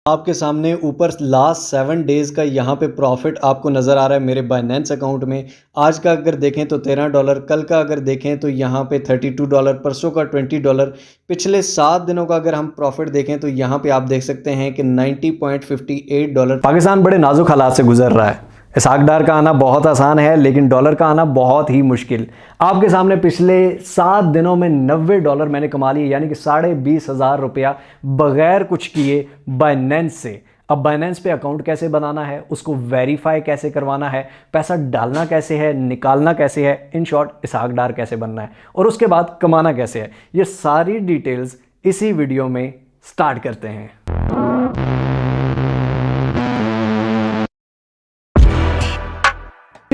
आपके सामने ऊपर लास्ट 7 डेज़ का यहाँ पे प्रॉफिट आपको नज़र आ रहा है मेरे बाइनेंस अकाउंट में। आज का अगर देखें तो $13, कल का अगर देखें तो यहाँ पे $32, परसों का $20। पिछले 7 दिनों का अगर हम प्रॉफिट देखें तो यहाँ पे आप देख सकते हैं कि $90.58। पाकिस्तान बड़े नाजुक हालात से गुजर रहा है। इसहाक डार का आना बहुत आसान है लेकिन डॉलर का आना बहुत ही मुश्किल। आपके सामने पिछले 7 दिनों में $90 मैंने कमा लिए, यानी कि 20,500 रुपया बगैर कुछ किए बाइनेंस से। अब बाइनेंस पे अकाउंट कैसे बनाना है, उसको वेरीफाई कैसे करवाना है, पैसा डालना कैसे है, निकालना कैसे है, इन शॉर्ट इसहाक डार कैसे बनना है और उसके बाद कमाना कैसे है, ये सारी डिटेल्स इसी वीडियो में स्टार्ट करते हैं।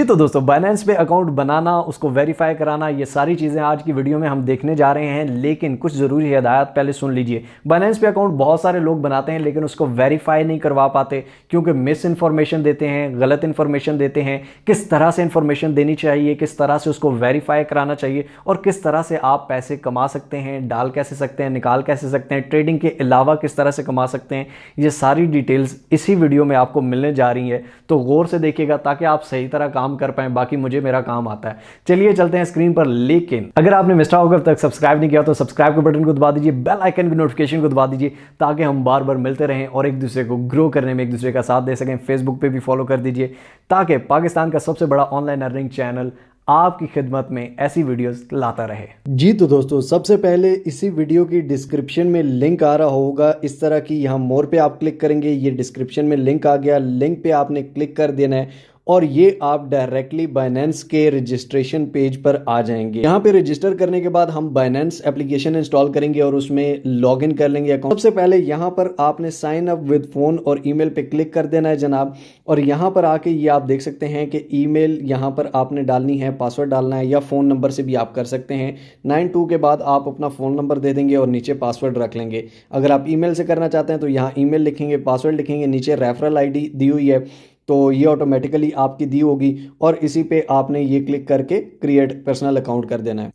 तो दोस्तों, बाइनेंस पे अकाउंट बनाना, उसको वेरीफाई कराना, ये सारी चीज़ें आज की वीडियो में हम देखने जा रहे हैं। लेकिन कुछ ज़रूरी हिदायत पहले सुन लीजिए। बाइनेंस पे अकाउंट बहुत सारे लोग बनाते हैं लेकिन उसको वेरीफाई नहीं करवा पाते क्योंकि मिस इन्फॉर्मेशन देते हैं, गलत इन्फॉर्मेशन देते हैं। किस तरह से इन्फॉर्मेशन देनी चाहिए, किस तरह से उसको वेरीफाई कराना चाहिए और किस तरह से आप पैसे कमा सकते हैं, डाल कैसे सकते हैं, निकाल कैसे सकते हैं, ट्रेडिंग के अलावा किस तरह से कमा सकते हैं, ये सारी डिटेल्स इसी वीडियो में आपको मिलने जा रही है। तो गौर से देखिएगा ताकि आप सही तरह काम कर पाए। बाकी मुझे मेरा काम आता है। चलिए चलते हैं स्क्रीन पर। लेकिन अगर आपने मिस्टर होकर तक सब्सक्राइब नहीं किया तो सब्सक्राइब के बटन को दबा दीजिए, बेल आइकन की नोटिफिकेशन को दबा दीजिए ताकि हम बार बार मिलते रहें और एक दूसरे को ग्रो करने में एक दूसरे का साथ दे सकें। फेसबुक पे भी फॉलो कर दीजिए ताकि पाकिस्तान का सबसे बड़ा ऑनलाइन अर्निंग चैनल आपकी खिदमत में ऐसी वीडियोस लाता रहे। जी तो दोस्तों, सबसे पहले इसी वीडियो की डिस्क्रिप्शन में लिंक आ रहा होगा इस तरह की, यहाँ मोर पे आप क्लिक करेंगे, ये डिस्क्रिप्शन में लिंक आ गया। लिंक पे आपने क्लिक कर देना है और ये आप डायरेक्टली बाइनेंस के रजिस्ट्रेशन पेज पर आ जाएंगे। यहाँ पे रजिस्टर करने के बाद हम बाइनेंस एप्लीकेशन इंस्टॉल करेंगे और उसमें लॉगिन कर लेंगे अकाउंट। सबसे पहले यहाँ पर आपने साइन अप विद फोन और ईमेल पे क्लिक कर देना है जनाब। और यहाँ पर आके ये आप देख सकते हैं कि ईमेल यहाँ पर आपने डालनी है, पासवर्ड डालना है या फ़ोन नंबर से भी आप कर सकते हैं। 92 के बाद आप अपना फ़ोन नंबर दे देंगे और नीचे पासवर्ड रख लेंगे। अगर आप ईमेल से करना चाहते हैं तो यहाँ ईमेल लिखेंगे, पासवर्ड लिखेंगे, नीचे रेफरल आईडी दी हुई है तो ये ऑटोमेटिकली आपकी दी होगी और इसी पे आपने ये क्लिक करके क्रिएट पर्सनल अकाउंट कर देना है।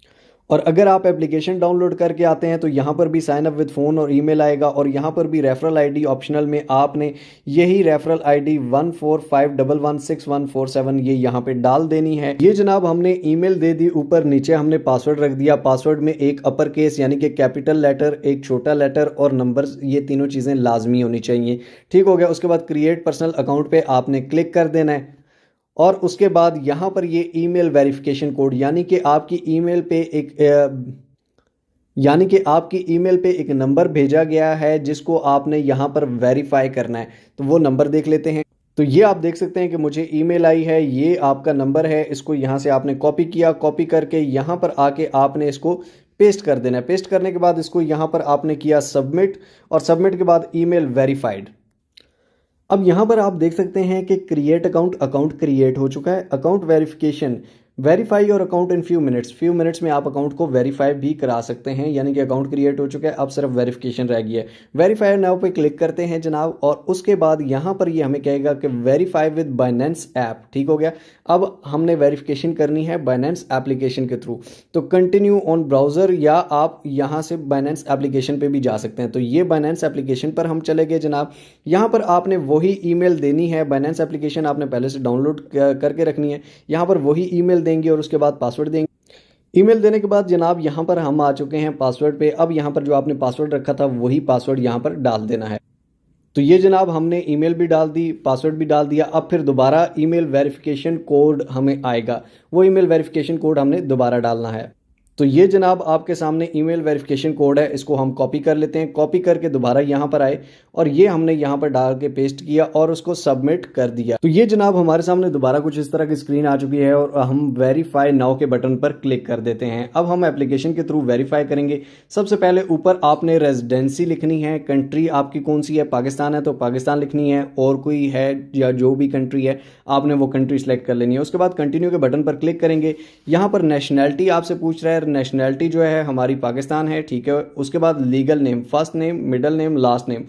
और अगर आप एप्लीकेशन डाउनलोड करके आते हैं तो यहाँ पर भी साइन अप विद फ़ोन और ईमेल आएगा और यहाँ पर भी रेफरल आईडी ऑप्शनल में आपने यही रेफरल आईडी 14511647 ये यहाँ पे डाल देनी है। ये जनाब हमने ईमेल दे दी, ऊपर नीचे हमने पासवर्ड रख दिया। पासवर्ड में एक अपर केस यानी कि कैपिटल लेटर, एक छोटा लेटर और नंबर्स, ये तीनों चीज़ें लाजमी होनी चाहिए। ठीक हो गया। उसके बाद क्रिएट पर्सनल अकाउंट पे आपने क्लिक कर देना है और उसके बाद यहाँ पर ये ईमेल वेरिफिकेशन कोड यानी कि आपकी ईमेल पे एक नंबर भेजा गया है जिसको आपने यहाँ पर वेरीफाई करना है। तो वो नंबर देख लेते हैं। तो ये आप देख सकते हैं कि मुझे ईमेल आई है, ये आपका नंबर है। इसको यहाँ से आपने कॉपी किया, कॉपी करके यहाँ पर आके आपने इसको पेस्ट कर देना है। पेस्ट करने के बाद इसको यहाँ पर आपने किया सबमिट और सबमिट के बाद ईमेल वेरीफाइड। अब यहाँ पर आप देख सकते हैं कि क्रिएट अकाउंट क्रिएट हो चुका है। Account verification, verify your account in few minutes में आप अकाउंट को वेरीफाई भी करा सकते हैं, यानी कि अकाउंट क्रिएट हो चुका है, अब सिर्फ वेरिफिकेशन रह गया है। वेरीफाई नाउ पे क्लिक करते हैं जनाब और उसके बाद यहाँ पर ये हमें कहेगा कि वेरीफाई विद बाइनेंस ऐप। ठीक हो गया। अब हमने वेरिफिकेशन करनी है बाइनेंस एप्लीकेशन के थ्रू, तो कंटिन्यू ऑन ब्राउज़र या आप यहाँ से बाइनेंस एप्लीकेशन पे भी जा सकते हैं। तो ये बाइनेंस एप्लीकेशन पर हम चले गए जनाब। यहाँ पर आपने वही ईमेल देनी है, बाइनेंस एप्लीकेशन आपने पहले से डाउनलोड करके रखनी है। यहाँ पर वही ईमेल देंगे और उसके बाद पासवर्ड देंगे। ईमेल देने के बाद जनाब यहाँ पर हम आ चुके हैं पासवर्ड पे। अब यहाँ पर जो आपने पासवर्ड रखा था वही पासवर्ड यहाँ पर डाल देना है। तो ये जनाब हमने ईमेल भी डाल दी, पासवर्ड भी डाल दिया। अब फिर दोबारा ईमेल वेरिफिकेशन कोड हमें आएगा, वो ईमेल वेरिफिकेशन कोड हमने दोबारा डालना है। तो ये जनाब आपके सामने ईमेल वेरिफिकेशन कोड है, इसको हम कॉपी कर लेते हैं। कॉपी करके दोबारा यहाँ पर आए और ये हमने यहाँ पर डाल के पेस्ट किया और उसको सबमिट कर दिया। तो ये जनाब हमारे सामने दोबारा कुछ इस तरह की स्क्रीन आ चुकी है और हम वेरीफाई नाउ के बटन पर क्लिक कर देते हैं। अब हम एप्लीकेशन के थ्रू वेरीफाई करेंगे। सबसे पहले ऊपर आपने रेजिडेंसी लिखनी है, कंट्री आपकी कौन सी है, पाकिस्तान है तो पाकिस्तान लिखनी है, और कोई है या जो भी कंट्री है आपने वो कंट्री सेलेक्ट कर लेनी है। उसके बाद कंटिन्यू के बटन पर क्लिक करेंगे। यहाँ पर नेशनैलिटी आपसे पूछ रहा है, नेशनैलिटी जो है हमारी पाकिस्तान है। ठीक है। उसके बाद legal name, first name, middle name, last name,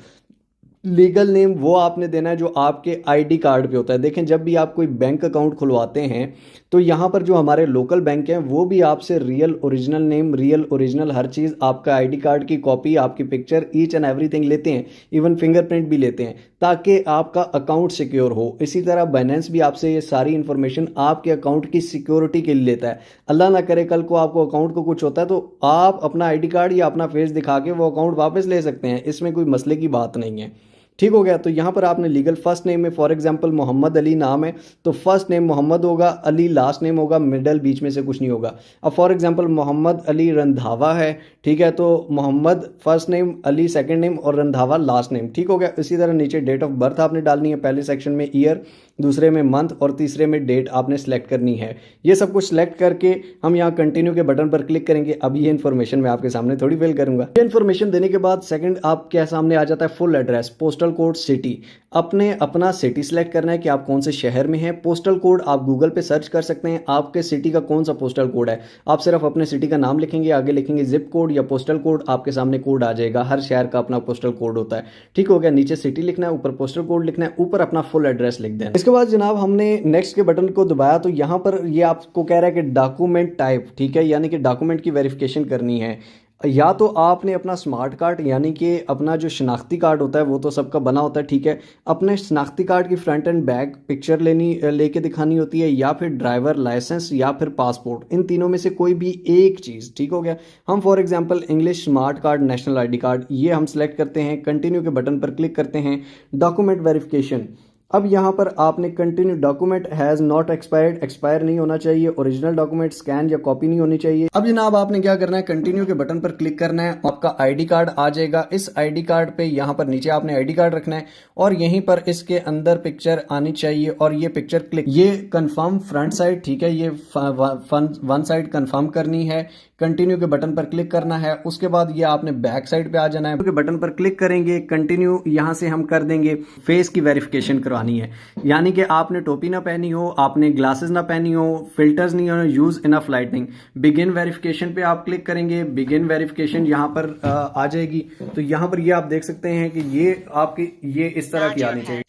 legal name वो आपने देना है जो आपके आईडी कार्ड पे होता है। देखें, जब भी आप कोई बैंक अकाउंट खुलवाते हैं तो यहाँ पर जो हमारे लोकल बैंक हैं वो भी आपसे real original name, real original हर चीज़, आपका आईडी कार्ड की कॉपी, आपकी पिक्चर, ईच एंड एवरीथिंग लेते हैं, इवन फिंगरप्रिंट भी लेते हैं, ताकि आपका अकाउंट सिक्योर हो। इसी तरह बाइनेंस भी आपसे ये सारी इंफॉर्मेशन आपके अकाउंट की सिक्योरिटी के लिए लेता है। अल्लाह ना करे कल को आपको अकाउंट को कुछ होता है तो आप अपना आईडी कार्ड या अपना फेस दिखा के वो अकाउंट वापस ले सकते हैं, इसमें कोई मसले की बात नहीं है। ठीक हो गया। तो यहाँ पर आपने लीगल फर्स्ट नेम में फॉर एग्जांपल मोहम्मद अली नाम है तो फर्स्ट नेम मोहम्मद होगा, अली लास्ट नेम होगा, मिडल बीच में से कुछ नहीं होगा। अब फॉर एग्जांपल मोहम्मद अली रंधावा है, ठीक है, तो Mohammad first name, Ali second name और रंधावा लास्ट नेम। ठीक हो गया। इसी तरह नीचे डेट ऑफ बर्थ आपने डालनी है, पहले सेक्शन में ईयर, दूसरे में मंथ और तीसरे में डेट आपने सेलेक्ट करनी है। ये सब कुछ सेलेक्ट करके हम यहाँ कंटिन्यू के बटन पर क्लिक करेंगे। अब ये इन्फॉर्मेशन मैं आपके सामने थोड़ी फिल करूंगा। ये इन्फॉर्मेशन देने के बाद सेकंड आपके सामने आ जाता है full address, postal code, city. अपने अपना सिटी सेलेक्ट करना है कि आप कौन से शहर में हैं। पोस्टल कोड आप गूगल पे सर्च कर सकते हैं, आपके सिटी का कौन सा पोस्टल कोड है। आप सिर्फ अपने सिटी का नाम लिखेंगे, आगे लिखेंगे जिप कोड या पोस्टल कोड, आपके सामने कोड आ जाएगा। हर शहर का अपना पोस्टल कोड होता है। ठीक हो गया। नीचे सिटी लिखना है, ऊपर पोस्टल कोड लिखना है, ऊपर अपना फुल एड्रेस लिख देना। इसके बाद जनाब हमने नेक्स्ट के बटन को दबाया तो यहाँ पर ये आपको कह रहा है कि डॉक्यूमेंट टाइप, ठीक है, यानी कि डॉक्यूमेंट की वेरिफिकेशन करनी है। या तो आपने अपना स्मार्ट कार्ड यानी कि अपना जो शनाख्ती कार्ड होता है वो तो सबका बना होता है, ठीक है, अपने शनाख्ती कार्ड की फ्रंट एंड बैक पिक्चर लेके दिखानी होती है, या फिर ड्राइवर लाइसेंस या फिर पासपोर्ट, इन तीनों में से कोई भी एक चीज़। ठीक हो गया। हम for example English smart card, national ID card, ये हम सेलेक्ट करते हैं, कंटिन्यू के बटन पर क्लिक करते हैं। डॉक्यूमेंट वेरिफिकेशन, अब यहाँ पर आपने continue, document has not expired, expire नहीं होना चाहिए, ओरिजिनल डॉक्यूमेंट स्कैन या कॉपी नहीं होनी चाहिए। अब जनाब आपने क्या करना है, कंटिन्यू के बटन पर क्लिक करना है, आपका आईडी कार्ड आ जाएगा। इस आईडी कार्ड पे यहाँ पर नीचे आपने आईडी कार्ड रखना है और यहीं पर इसके अंदर पिक्चर आनी चाहिए और ये पिक्चर क्लिक, ये कंफर्म फ्रंट साइड, ठीक है, ये वन साइड कंफर्म करनी है। कंटिन्यू के बटन पर क्लिक करना है। उसके बाद ये आपने बैक साइड पे आ जाना है, के बटन पर क्लिक करेंगे, कंटिन्यू यहाँ से हम कर देंगे फेस की वेरिफिकेशन करवानी है, यानी कि आपने टोपी ना पहनी हो, आपने ग्लासेस ना पहनी हो, फिल्टर्स नहीं हो, use enough lightning. Begin verification पे आप क्लिक करेंगे, बिगिन वेरिफिकेशन यहाँ पर आ जाएगी। तो यहाँ पर ये आप देख सकते हैं कि ये आपकी ये इस तरह की आनी चाहिए।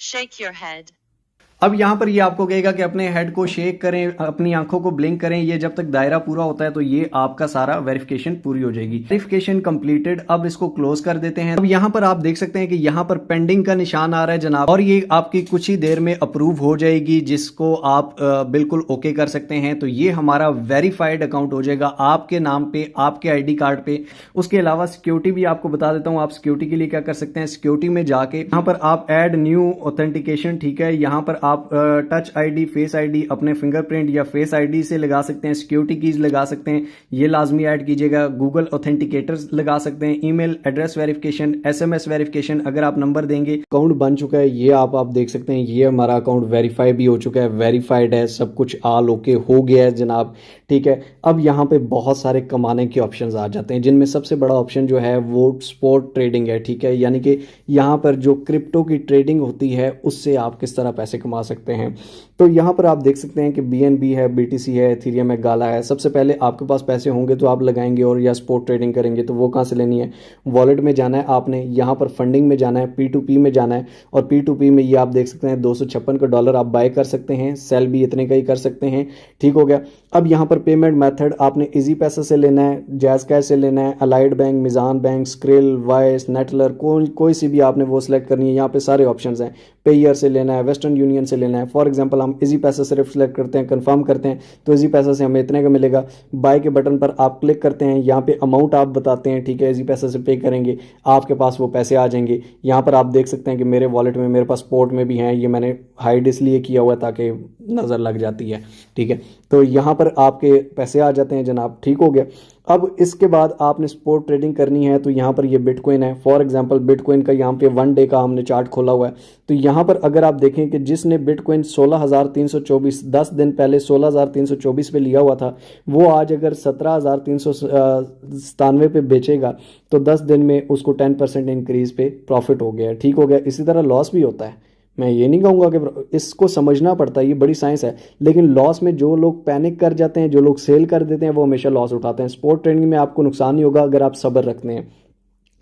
अब यहाँ पर ये आपको कहेगा कि अपने हेड को शेक करें, अपनी आंखों को ब्लिंक करें। ये जब तक दायरा पूरा होता है तो ये आपका सारा वेरिफिकेशन पूरी हो जाएगी। Verification completed. अब इसको क्लोज कर देते हैं। अब यहाँ पर आप देख सकते हैं कि यहाँ पर पेंडिंग का निशान आ रहा है जनाब, और ये आपकी कुछ ही देर में अप्रूव हो जाएगी, जिसको आप बिल्कुल ओके कर सकते हैं। तो ये हमारा वेरीफाइड अकाउंट हो जाएगा आपके नाम पे, आपके आईडी कार्ड पे। उसके अलावा सिक्योरिटी भी आपको बता देता हूँ। आप सिक्योरिटी के लिए क्या कर सकते हैं, सिक्योरिटी में जाके यहाँ पर आप ऐड न्यू ऑथेंटिकेशन, ठीक है, यहाँ पर आप टच आईडी, फेस आईडी, अपने फिंगरप्रिंट या फेस आईडी से लगा सकते हैं, सिक्योरिटी कीज लगा सकते हैं, ये लाजमी ऐड कीजिएगा। गूगल ऑथेंटिकेटर्स लगा सकते हैं, email address verification, SMS verification, अगर आप नंबर देंगे। अकाउंट बन चुका है, ये आप देख सकते हैं, ये हमारा अकाउंट वेरीफाई भी हो चुका है, वेरीफाइड है, सब कुछ ऑल ओके हो गया है जनाब। ठीक है। अब यहाँ पे बहुत सारे कमाने के ऑप्शंस आ जाते हैं, जिनमें सबसे बड़ा ऑप्शन जो है वो स्पॉट ट्रेडिंग है। ठीक है, यानी कि यहाँ पर जो क्रिप्टो की ट्रेडिंग होती है उससे आप किस तरह पैसे कमा सकते हैं। तो यहाँ पर आप देख सकते हैं कि BNB है, BTC है, एथेरियम है, गाला है। सबसे पहले आपके पास पैसे होंगे तो आप लगाएंगे, और या स्पॉट ट्रेडिंग करेंगे। तो वो कहाँ से लेनी है, वॉलेट में जाना है आपने, यहाँ पर फंडिंग में जाना है, P2P में जाना है, और P2P में ये आप देख सकते हैं $256 आप बाय कर सकते हैं, सेल भी इतने का ही कर सकते हैं। ठीक हो गया। अब यहाँ पर पेमेंट मेथड आपने इजी पैसा से लेना है, जैज़ कैश से लेना है, Allied Bank, Meezan Bank, Skrill, Wise, Neteller, कोई सी भी आपने वो सिलेक्ट करनी है। यहाँ पे सारे ऑप्शंस हैं, पेयर से लेना है, वेस्टर्न यूनियन से लेना है। फॉर एग्जांपल हम इजी पैसा सिर्फ सेलेक्ट करते हैं, कंफर्म करते हैं, तो इजी पैसा से हमें इतने का मिलेगा। बाय के बटन पर आप क्लिक करते हैं, यहाँ पे अमाउंट आप बताते हैं, ठीक है, इजी पैसा से पे करेंगे, आपके पास वो पैसे आ जाएंगे। यहाँ पर आप देख सकते हैं कि मेरे वॉलेट में, मेरे पास स्पॉट में भी हैं, ये मैंने हाइड इसलिए किया हुआ है ताकि नज़र लग जाती है। ठीक है, तो यहाँ पर आपके पैसे आ जाते हैं जनाब। ठीक हो गया। अब इसके बाद आपने स्पॉट ट्रेडिंग करनी है, तो यहाँ पर ये बिटकॉइन है। फॉर एग्जांपल बिटकॉइन का यहाँ पे 1 डे का हमने चार्ट खोला हुआ है। तो यहाँ पर अगर आप देखें कि जिसने बिटकॉइन 16,324 10 दिन पहले 16,324 पे लिया हुआ था, वो आज अगर 17,397 पे बेचेगा तो 10 दिन में उसको 10% इंक्रीज पे प्रॉफिट हो गया। ठीक हो गया। इसी तरह लॉस भी होता है। मैं ये नहीं कहूँगा कि इसको समझना पड़ता है, ये बड़ी साइंस है, लेकिन लॉस में जो लोग पैनिक कर जाते हैं, जो लोग सेल कर देते हैं, वो हमेशा लॉस उठाते हैं। स्पॉट ट्रेडिंग में आपको नुकसान नहीं होगा अगर आप सब्र रखते हैं।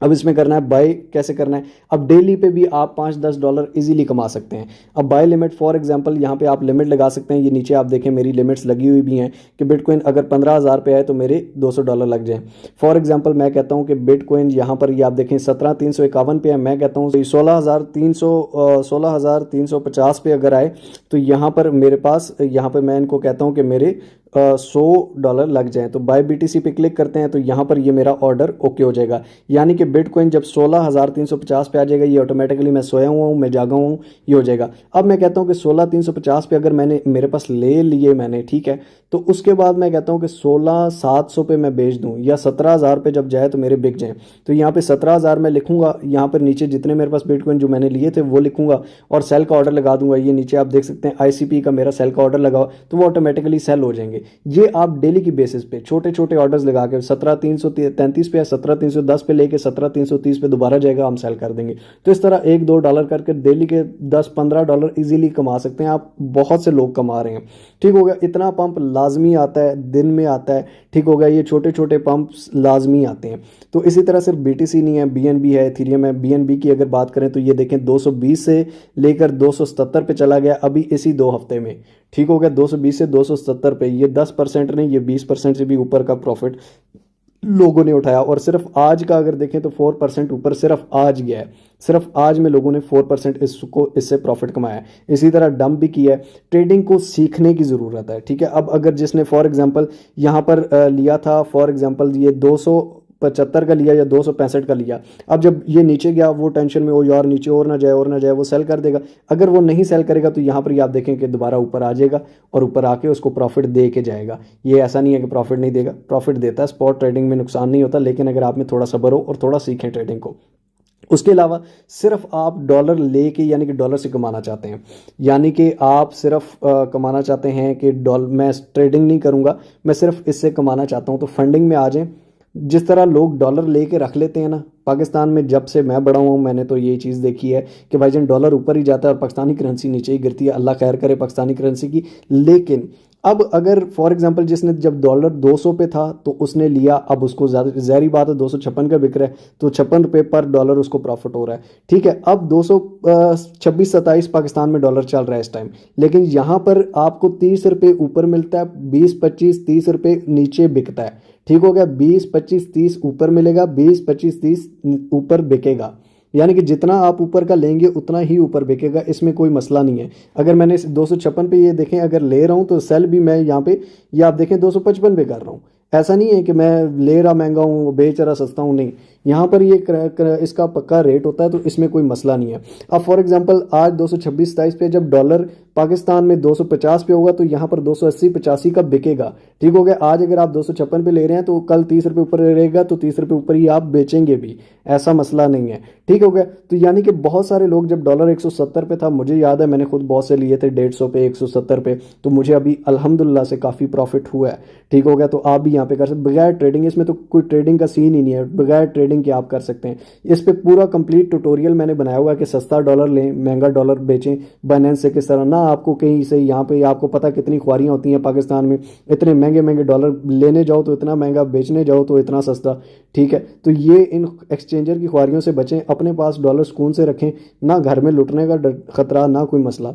अब इसमें करना है बाय, कैसे करना है। अब डेली पे भी आप $5-10 इजीली कमा सकते हैं। अब बाय लिमिट, फॉर एग्जांपल यहाँ पे आप लिमिट लगा सकते हैं। ये नीचे आप देखें मेरी लिमिट्स लगी हुई भी हैं कि बिटकॉइन अगर 15,000 पे आए तो मेरे $200 लग जाए। फॉर एग्जांपल मैं कहता हूँ कि बिटकॉइन यहाँ पर ये आप देखें 17,351 पे है, मैं कहता हूँ 16,350 पे अगर आए तो यहाँ पर मेरे पास, यहाँ पर मैं इनको कहता हूँ कि मेरे $100 लग जाए। तो बाय BTC पे क्लिक करते हैं तो यहाँ पर ये मेरा ऑर्डर ओके हो जाएगा। यानी कि बिटकॉइन जब 16,350 पे आ जाएगा, ये ऑटोमेटिकली, मैं सोया हुआ हूँ, मैं जागा हूँ, ये हो जाएगा। अब मैं कहता हूँ कि 16,350 पे अगर मैंने मेरे पास ले लिए मैंने, ठीक है, तो उसके बाद मैं कहता हूँ कि 16,700 पे मैं बेच दूँ या 17,000 पे जब जाए तो मेरे बिक जाए। तो यहाँ पे 17,000 मैं लिखूंगा, यहाँ पर नीचे जितने मेरे पास बिटकॉइन जो मैंने लिए थे वो लिखूंगा और सेल का ऑर्डर लगा दूंगा। ये नीचे आप देख सकते हैं ICP का मेरा सेल का ऑर्डर लगा, तो वो ऑटोमेटिकली सेल हो जाएंगे। ये आप डेली की बेसिस पे छोटे छोटे ऑर्डर्स लगा के 17,333 पे या 17,310 पे लेके 17,330 पे दोबारा जाएगा, हम सेल कर देंगे। तो इस तरह $1-2 करके डेली के $10-15 इजीली कमा सकते हैं आप। बहुत से लोग कमा रहे हैं, ठीक हो गया। इतना पंप लाजमी आता है, दिन में आता है, ठीक हो गया। ये छोटे छोटे पंप लाजमी आते हैं। तो इसी तरह सिर्फ BTC नहीं है, BNB है, इथेरियम है। BNB की अगर बात करें तो ये देखें 220 से लेकर 277 पे चला गया अभी इसी 2 हफ्ते में, ठीक हो गया। 220 से 277 पे, ये 10% नहीं, ये 20% से भी ऊपर का प्रॉफिट लोगों ने उठाया। और सिर्फ आज का अगर देखें तो 4% ऊपर सिर्फ आज गया है। सिर्फ आज में लोगों ने 4% इससे प्रॉफिट कमाया है। इसी तरह डंप भी किया है। ट्रेडिंग को सीखने की ज़रूरत है, ठीक है। अब अगर जिसने फॉर एग्जांपल यहाँ पर लिया था, फॉर एग्जांपल ये 275 का लिया या 265 का लिया, अब जब ये नीचे गया वो टेंशन में, वो यार नीचे और ना जाए और ना जाए, वो सेल कर देगा। अगर वो नहीं सेल करेगा तो यहाँ पर ये आप देखें कि दोबारा ऊपर आ जाएगा और ऊपर आके उसको प्रॉफिट दे के जाएगा। ये ऐसा नहीं है कि प्रॉफिट नहीं देगा, प्रॉफिट देता है। स्पॉट ट्रेडिंग में नुकसान नहीं होता, लेकिन अगर आप में थोड़ा सब्र हो और थोड़ा सीखें ट्रेडिंग को। उसके अलावा सिर्फ आप डॉलर लेके, यानी कि डॉलर से कमाना चाहते हैं, यानी कि आप सिर्फ कमाना चाहते हैं कि मैं ट्रेडिंग नहीं करूंगा, मैं सिर्फ इससे कमाना चाहता हूं, तो फंडिंग में आ जाएं। जिस तरह लोग डॉलर लेके रख लेते हैं ना, पाकिस्तान में जब से मैं बड़ा हूँ मैंने तो ये चीज़ देखी है कि भाईजान डॉलर ऊपर ही जाता है और पाकिस्तानी करेंसी नीचे ही गिरती है। अल्लाह खैर करे पाकिस्तानी करेंसी की। लेकिन अब अगर फॉर एग्जांपल जिसने जब डॉलर 200 पे था तो उसने लिया, अब उसको ज़्यादा ज़ाहिर बात है 256 का बिक रहा है तो $56 पर डॉलर उसको प्रॉफिट हो रहा है, ठीक है। अब 226-27 पाकिस्तान में डॉलर चल रहा है इस टाइम, लेकिन यहाँ पर आपको ₹30 ऊपर मिलता है, 20-25-30 नीचे बिकता है, ठीक हो गया। 20-25-30 ऊपर मिलेगा, 20-25-30 ऊपर बिकेगा। यानी कि जितना आप ऊपर का लेंगे उतना ही ऊपर बिकेगा, इसमें कोई मसला नहीं है। अगर मैंने 256 पे ये देखें अगर ले रहा हूँ तो सेल भी मैं यहाँ पे, ये आप देखें 255 पे कर रहा हूँ। ऐसा नहीं है कि मैं ले रहा महंगा हूँ बेच रहा सस्ता हूँ, नहीं। यहाँ पर ये इसका पक्का रेट होता है, तो इसमें कोई मसला नहीं है। अब फॉर एग्जांपल आज 226-27 पे जब डॉलर पाकिस्तान में 250 पे होगा तो यहाँ पर 280-85 का बिकेगा, ठीक हो गया। आज अगर आप 256 पे ले रहे हैं तो कल ₹30 ऊपर रहेगा तो ₹30 ऊपर ही आप बेचेंगे भी, ऐसा मसला नहीं है, ठीक हो गया। तो यानी कि बहुत सारे लोग, जब डॉलर 170 पे था, मुझे याद है मैंने खुद बहुत से लिए थे 150 पे, 170 पे, तो मुझे अभी अल्हम्दुलिल्लाह से काफ़ी प्रॉफिट हुआ है, ठीक हो गया। तो आप भी यहाँ पे कर सकते बगैर ट्रेडिंग, इसमें तो कोई ट्रेडिंग का सीन ही नहीं है, बगैर ट्रेडिंग के आप कर सकते हैं। इस पे पूरा कंप्लीट ट्यूटोरियल मैंने बनाया हुआ है कि सस्ता डॉलर लें, महंगा डॉलर बेचें बाइनेंस से किस तरह, ना आपको कहीं से, यहाँ पे आपको पता कितनी ख्वारियाँ होती हैं पाकिस्तान में, इतने महंगे महंगे डॉलर लेने जाओ तो इतना महंगा, बेचने जाओ तो इतना सस्ता, ठीक है। तो ये इन एक्सचेंजर की ख्वारियों से बचें, अपने पास डॉलर सुकून से रखें, ना घर में लुटने का खतरा, ना कोई मसला।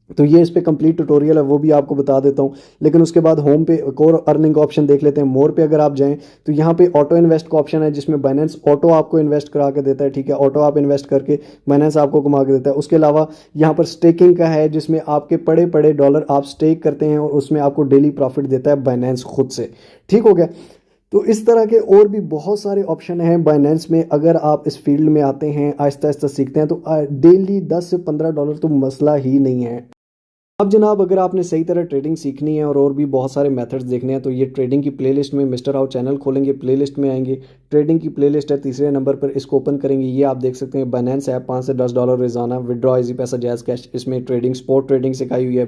तो ये इस पे कंप्लीट ट्यूटोरियल है, वो भी आपको बता देता हूँ। लेकिन उसके बाद होम पे एक और अर्निंग ऑप्शन देख लेते हैं। मोर पे अगर आप जाएं तो यहाँ पे ऑटो इन्वेस्ट का ऑप्शन है, जिसमें बाइनेंस ऑटो आपको इन्वेस्ट करा के देता है, ठीक है। ऑटो आप इन्वेस्ट करके बाइनेंस आपको कमा के देता है। उसके अलावा यहाँ पर स्टेकिंग का है, जिसमें आपके पड़े पड़े डॉलर आप स्टेक करते हैं और उसमें आपको डेली प्रॉफिट देता है बाइनेंस खुद से, ठीक हो गया। तो इस तरह के और भी बहुत सारे ऑप्शन हैं बाइनेंस में। अगर आप इस फील्ड में आते हैं, आहिस्ता आहिस्ता सीखते हैं, तो डेली $10 से $15 तो मसला ही नहीं है। अब जनाब अगर आपने सही तरह ट्रेडिंग सीखनी है और भी बहुत सारे मेथड्स देखने हैं, तो ये ट्रेडिंग की प्लेलिस्ट में मिस्टर हाउ चैनल खोलेंगे, प्लेलिस्ट में आएंगे, ट्रेडिंग की प्लेलिस्ट है तीसरे नंबर पर, इसको ओपन करेंगे। ये आप देख सकते हैं बाइनेंस ऐप, $5 से $10 रोजाना, विड्रॉ, इजी पैसा, जैज़ कैश, इसमें ट्रेडिंग, स्पॉट ट्रेडिंग सिखाई हुई है।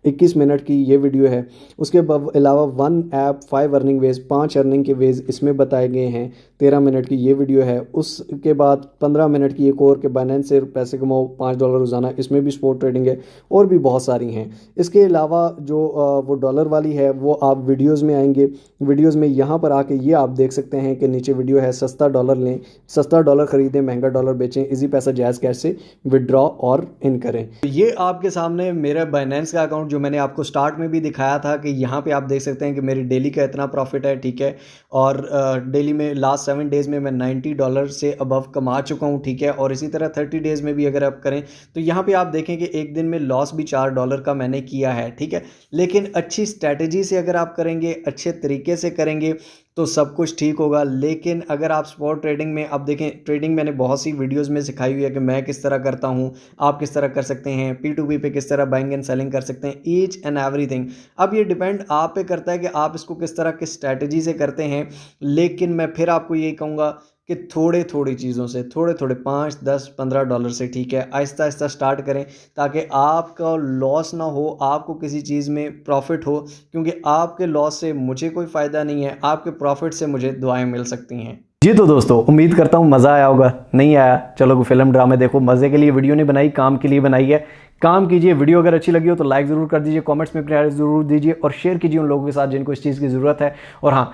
21 मिनट की ये वीडियो है। उसके अलावा 1 ऐप 5 अर्निंग वेज, 5 अर्निंग के वेज इसमें बताए गए हैं। 13 मिनट की ये वीडियो है। उसके बाद 15 मिनट की एक और के बाइनेंस से पैसे कमाओ $5 रोज़ाना, इसमें भी स्पॉट ट्रेडिंग है और भी बहुत सारी हैं। इसके अलावा जो वो डॉलर वाली है वो आप वीडियोज़ में आएंगे। वीडियोज़ में यहाँ पर आके ये आप देख सकते हैं कि नीचे वीडियो है सस्ता डॉलर लें, सस्ता डॉलर खरीदें, महंगा डॉलर बेचें, इजी पैसा जायज़ कैश से विड्रॉ और इन करें। ये आपके सामने मेरा बाइनेंस का अकाउंट जो मैंने आपको स्टार्ट में भी दिखाया था कि यहाँ पे आप देख सकते हैं कि मेरी डेली का इतना प्रॉफिट है, ठीक है। और डेली में लास्ट 7 डेज़ में मैं $90 से अबव कमा चुका हूँ, ठीक है। और इसी तरह 30 डेज़ में भी अगर आप करें तो यहाँ पे आप देखें कि एक दिन में लॉस भी $4 का मैंने किया है, ठीक है। लेकिन अच्छी स्ट्रैटेजी से अगर आप करेंगे, अच्छे तरीके से करेंगे तो सब कुछ ठीक होगा। लेकिन अगर आप स्पॉट ट्रेडिंग में, आप देखें ट्रेडिंग मैंने बहुत सी वीडियोस में सिखाई हुई है कि मैं किस तरह करता हूं, आप किस तरह कर सकते हैं, P2P पे किस तरह बाइंग एंड सेलिंग कर सकते हैं, ईच एंड एवरीथिंग। अब ये डिपेंड आप पे करता है कि आप इसको किस तरह की स्ट्रैटेजी से करते हैं। लेकिन मैं फिर आपको यही कहूँगा कि थोड़े थोड़ी चीज़ों से, थोड़े थोड़े $5, $10, $15 से, ठीक है, आहिस्ता आहिस्ता स्टार्ट करें ताकि आपका लॉस ना हो, आपको किसी चीज़ में प्रॉफिट हो। क्योंकि आपके लॉस से मुझे कोई फ़ायदा नहीं है, आपके प्रॉफिट से मुझे दुआएं मिल सकती हैं। जी तो दोस्तों, उम्मीद करता हूँ मज़ा आया होगा। नहीं आया चलो कोई फिल्म ड्रामे देखो, मज़े के लिए वीडियो नहीं बनाई, काम के लिए बनाई है। काम कीजिए। वीडियो अगर अच्छी लगी हो तो लाइक ज़रूर कर दीजिए, कमेंट्स में अपनी राय ज़रूर दीजिए और शेयर कीजिए उन लोगों के साथ जिनको इस चीज़ की ज़रूरत है। और हाँ,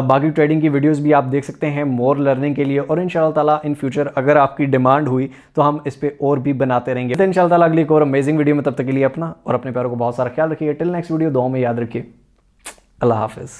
बाकी ट्रेडिंग की वीडियोस भी आप देख सकते हैं मोर लर्निंग के लिए। और इंशाअल्लाह ताला इन फ्यूचर अगर आपकी डिमांड हुई तो हम इस पर और भी बनाते रहेंगे। तो इंशाअल्लाह ताला अगली एक और अमेजिंग वीडियो में, तब तक के लिए अपना और अपने प्यारों को बहुत सारा ख्याल रखिए। टिल नेक्स्ट वीडियो, दुआ में याद रखिए। अल्लाह हाफिज़।